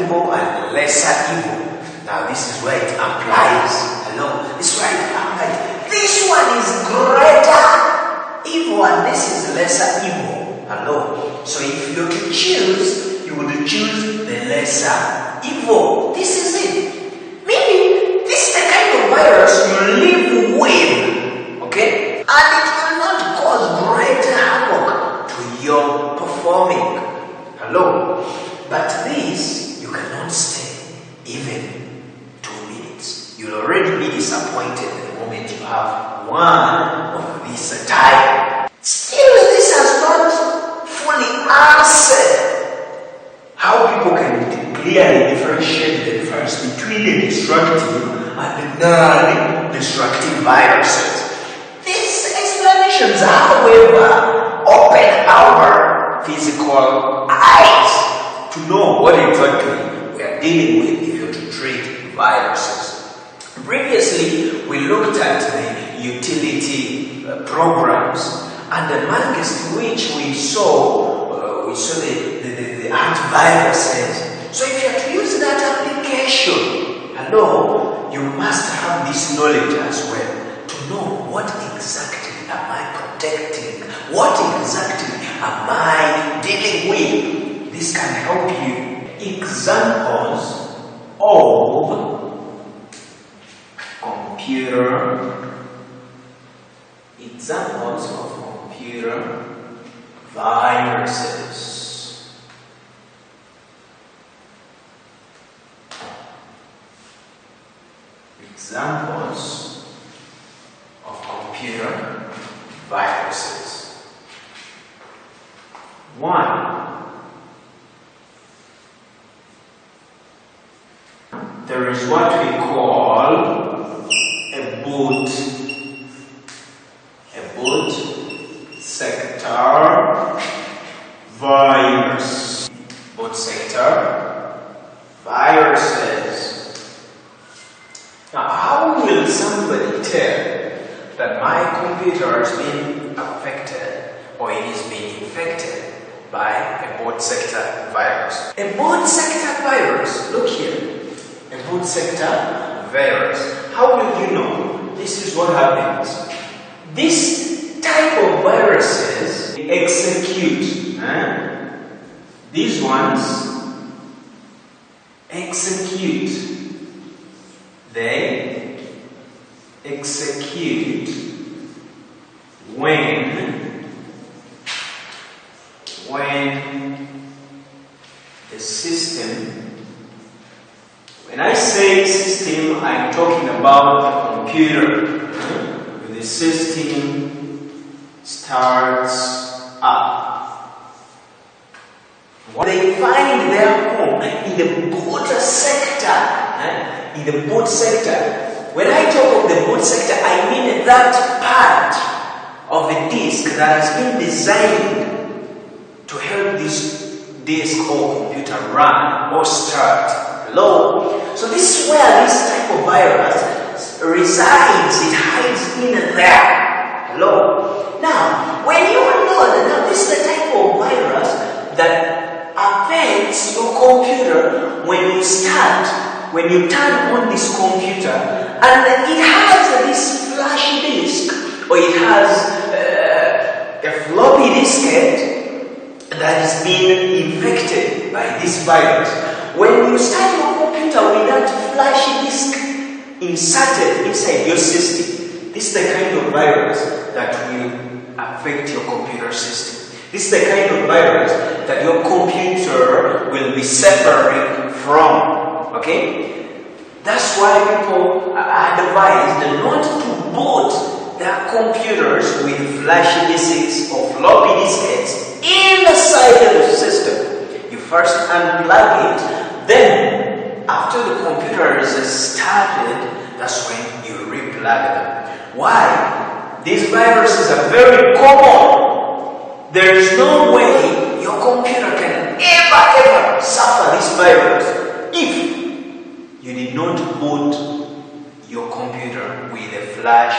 evil and lesser evil. Now this is where it applies. Hello? This is where it applies. This one is greater evil and this is lesser evil. Hello? So if you're to choose, you would choose the lesser evil. This is it. Meaning, this is the kind of virus you live with. Okay? And it will not cause greater havoc to your performing. Hello? But this, you cannot stay even 2 minutes. You'll already be disappointed the moment you have one of this type. Still, this has not fully answered how people can clearly differentiate the difference between the destructive and the non-destructive viruses. These explanations, however, open our physical eyes to know what exactly we are dealing with if you're to treat viruses. Previously, we looked at the utility programs, and amongst which we saw the antiviruses. So if you are to use that application, hello, you must have this knowledge as well to know what exactly am I protecting, what exactly am I dealing with. This can help you. Examples of computer viruses. Examples of computer viruses. 1. There is what we call a boot sector virus. Boot sector viruses. Now, how will somebody tell that my computer has been affected or it is being infected by a boot sector virus? A boot sector virus, look here. A boot sector virus. How will you know? This is what happens. This type of viruses execute. These ones execute. They execute when the system, when I say system, I'm talking about the computer. When the system starts up. They find their home in the boot sector. In the boot sector. When I talk of the boot sector, I mean that part of the disk that has been designed to help this disk or computer run or start. Hello? So this is where this type of virus resides. It hides in there. Hello? Now, when you know that this is the type of virus that affects your computer when you start, when you turn on this computer, and it has this flash disk, or it has a floppy diskette that is being infected by this virus. When you start your computer with that flash disk inserted inside your system, this is the kind of virus that will affect your computer system. This is the kind of virus that your computer will be suffering from. Okay? That's why people are advised not to boot their computers with flash disks or floppy diskettes inside the system. You first unplug it, then after the computer is started, that's when you replug them. Why? These viruses are very common. There is no way your computer can ever suffer this virus if you did not boot your computer with a flash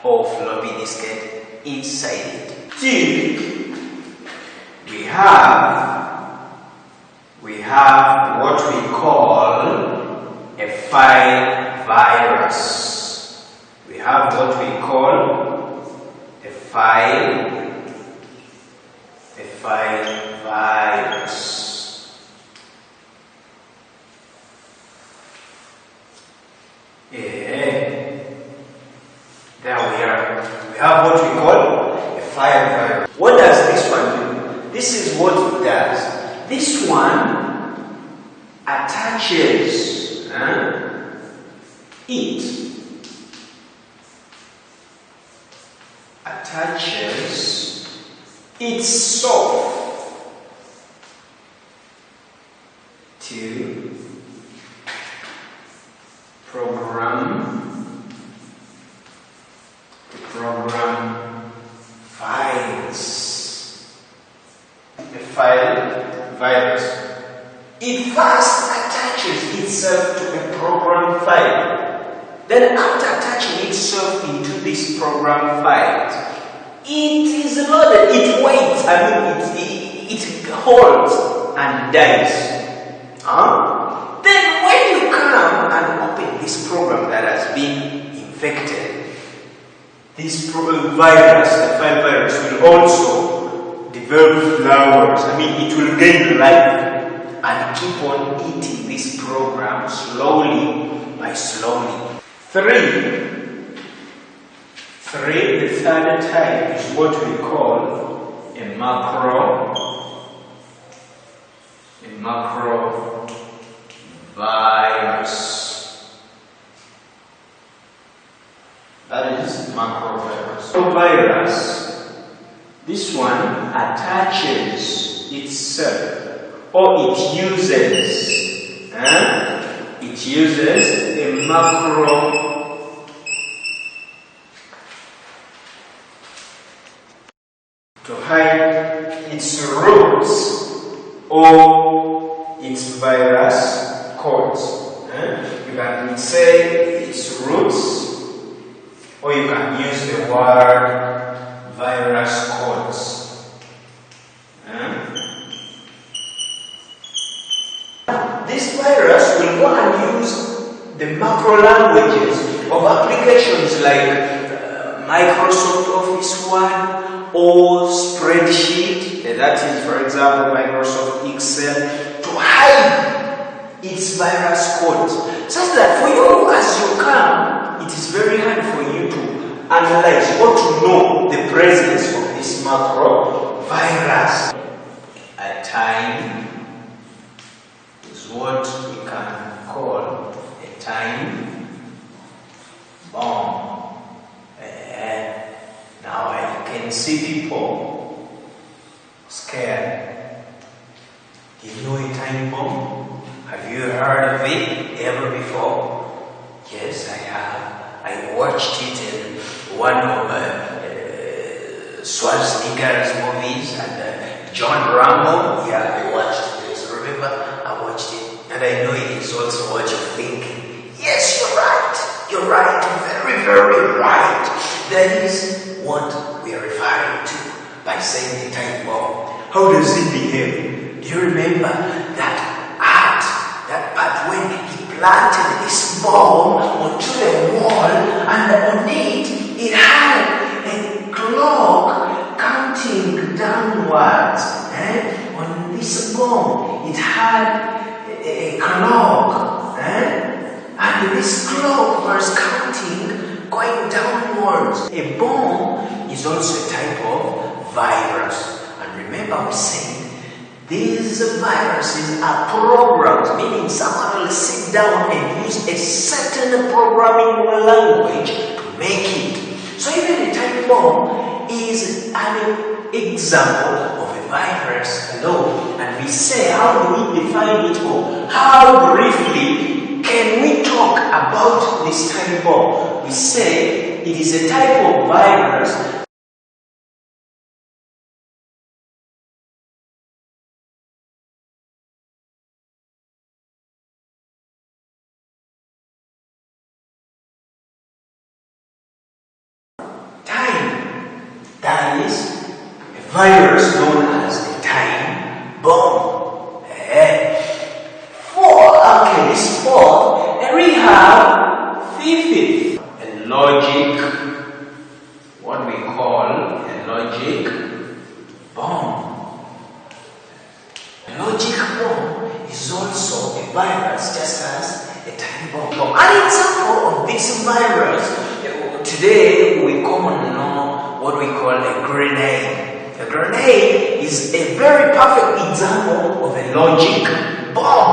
or floppy diskette inside it. Two, we we have what we call a file virus. We have what we call a file virus. Yeah. There we are. We have what we call a file virus. What does this one do? This is what it does. This one attaches itself to program files. A file virus. It first attaches itself to a program file. Then after attaching itself into this program file, it is loaded, it waits, it holds and dies. Then when you come and open this program that has been infected, this virus, the file virus, will also develop flowers. It will gain life and keep on eating this program slowly by slowly. The third type is what we call a macro virus. That is macro virus. So virus, this one attaches itself, or it uses a macro to hide its roots or its virus codes. You can say its roots, or you can use the word virus codes. This virus will go and use the macro languages of applications like Microsoft Office Word or spreadsheet, that is, for example, Microsoft Excel, to hide its virus codes, such that for you as you come, it is very hard for you to analyze or to know the presence of this macro virus. A time is what we can call a time bomb. Now I can see people scared. Do you know a time bomb? Have you heard of it ever before? Yes, I have. I watched it in one of Schwarzenegger's movies, and John Rambo. Yeah, I watched this. Remember, I watched it, and I know it is also what you're thinking. Yes, you're right. You're right. Very, very right. That is what we are referring to by saying the time bomb. How does it behave? Do you remember that part when he planted this bomb onto the wall, and on it had a clock counting downwards? On this bomb, it had a clock, and this clock was counting going downwards. A bomb is also a type of virus. And remember, we said these viruses are programs, meaning someone will sit down and use a certain programming language to make it. So even a time bomb is an example of a virus alone. And we say, how do we define it, or how briefly can we talk about this time bomb? We say it is a type of virus that is a virus known as a time bomb. Alchemist 4, and we have fifth. A logic, what we call a logic bomb. A logic bomb is also a virus, just as a time bomb. An example of this virus, today we commonly know what we call a grenade. A grenade is a very perfect example of a logic bomb.